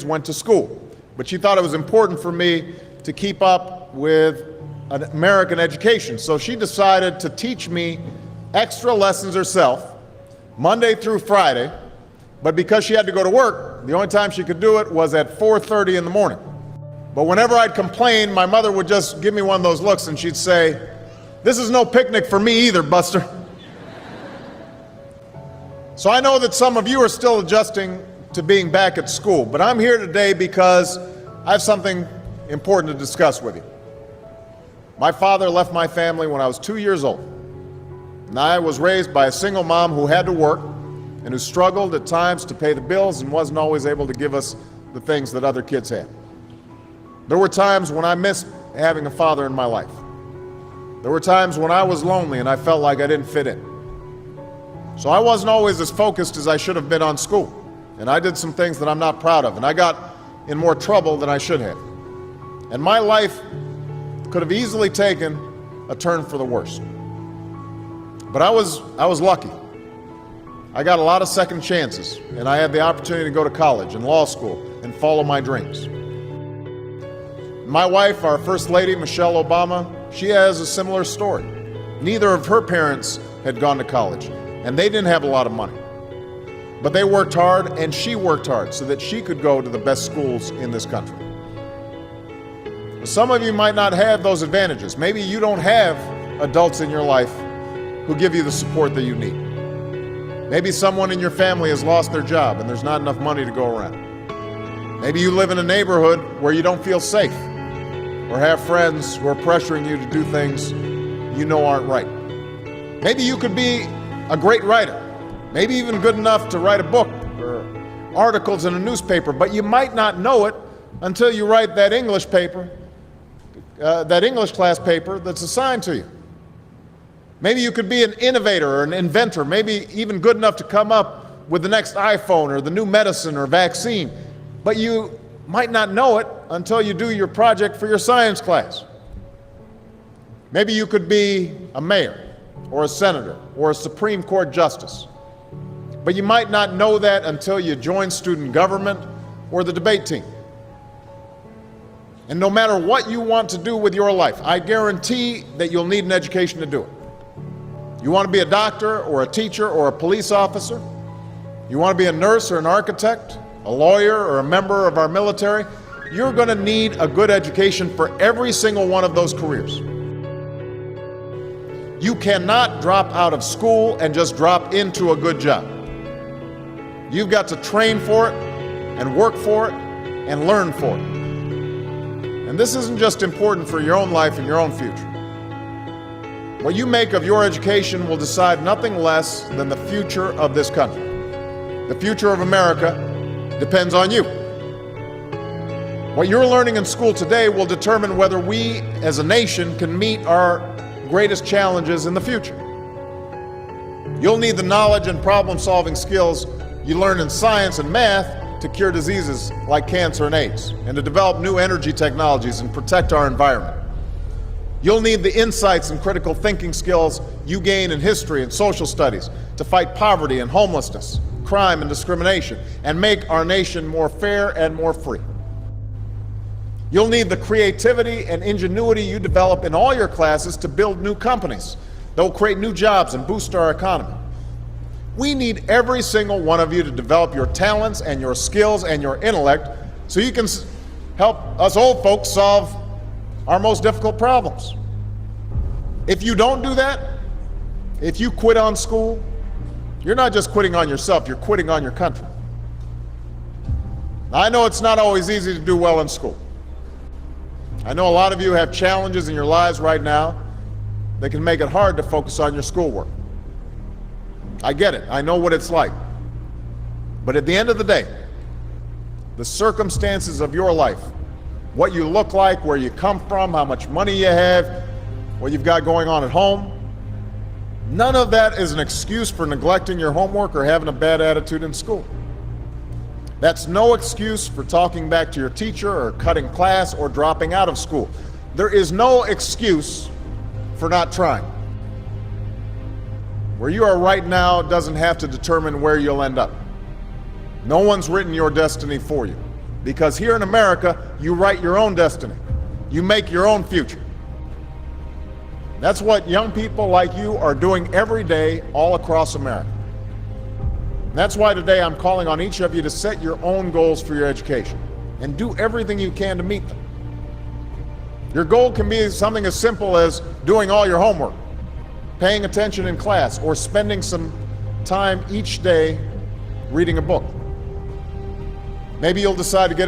went to school, but she thought it was important for me to keep up with an American education. So she decided to teach me extra lessons herself, Monday through Friday, but because she had to go to work, the only time she could do it was at 4:30 in the morning. But whenever I'd complain, my mother would just give me one of those looks and she'd say, "This is no picnic for me either, Buster." So I know that some of you are still adjusting to being back at school, but I'm here today because I have something important to discuss with you. My father left my family when I was 2 years old, and I was raised by a single mom who had to work and who struggled at times to pay the bills and wasn't always able to give us the things that other kids had. There were times when I missed having a father in my life. There were times when I was lonely and I felt like I didn't fit in. So I wasn't always as focused as I should have been on school. And I did some things that I'm not proud of, and I got in more trouble than I should have. And my life could have easily taken a turn for the worse. But I was lucky. I got a lot of second chances, and I had the opportunity to go to college and law school and follow my dreams. My wife, our First Lady, Michelle Obama, she has a similar story. Neither of her parents had gone to college, and they didn't have a lot of money. But they worked hard, and she worked hard so that she could go to the best schools in this country. Some of you might not have those advantages. Maybe you don't have adults in your life who give you the support that you need. Maybe someone in your family has lost their job and there's not enough money to go around. Maybe you live in a neighborhood where you don't feel safe or have friends who are pressuring you to do things you know aren't right. Maybe you could be a great writer. Maybe even good enough to write a book or articles in a newspaper, but you might not know it until you write that English class paper that's assigned to you. Maybe you could be an innovator or an inventor, maybe even good enough to come up with the next iPhone or the new medicine or vaccine, but you might not know it until you do your project for your science class. Maybe you could be a mayor or a senator or a Supreme Court justice. But you might not know that until you join student government or the debate team. And no matter what you want to do with your life, I guarantee that you'll need an education to do it. You want to be a doctor or a teacher or a police officer? You want to be a nurse or an architect, a lawyer or a member of our military? You're going to need a good education for every single one of those careers. You cannot drop out of school and just drop into a good job. You've got to train for it and work for it and learn for it. And this isn't just important for your own life and your own future. What you make of your education will decide nothing less than the future of this country. The future of America depends on you. What you're learning in school today will determine whether we as a nation can meet our greatest challenges in the future. You'll need the knowledge and problem-solving skills you learn in science and math to cure diseases like cancer and AIDS, and to develop new energy technologies and protect our environment. You'll need the insights and critical thinking skills you gain in history and social studies to fight poverty and homelessness, crime and discrimination, and make our nation more fair and more free. You'll need the creativity and ingenuity you develop in all your classes to build new companies that will create new jobs and boost our economy. We need every single one of you to develop your talents and your skills and your intellect so you can help us old folks solve our most difficult problems. If you don't do that, if you quit on school, you're not just quitting on yourself, you're quitting on your country. Now, I know it's not always easy to do well in school. I know a lot of you have challenges in your lives right now that can make it hard to focus on your schoolwork. I get it. I know what it's like. But at the end of the day, the circumstances of your life, what you look like, where you come from, how much money you have, what you've got going on at home, none of that is an excuse for neglecting your homework or having a bad attitude in school. That's no excuse for talking back to your teacher or cutting class or dropping out of school. There is no excuse for not trying. Where you are right now doesn't have to determine where you'll end up. No one's written your destiny for you. Because here in America, you write your own destiny. You make your own future. That's what young people like you are doing every day all across America. That's why today I'm calling on each of you to set your own goals for your education and do everything you can to meet them. Your goal can be something as simple as doing all your homework, paying attention in class, or spending some time each day reading a book. Maybe you'll decide to get involved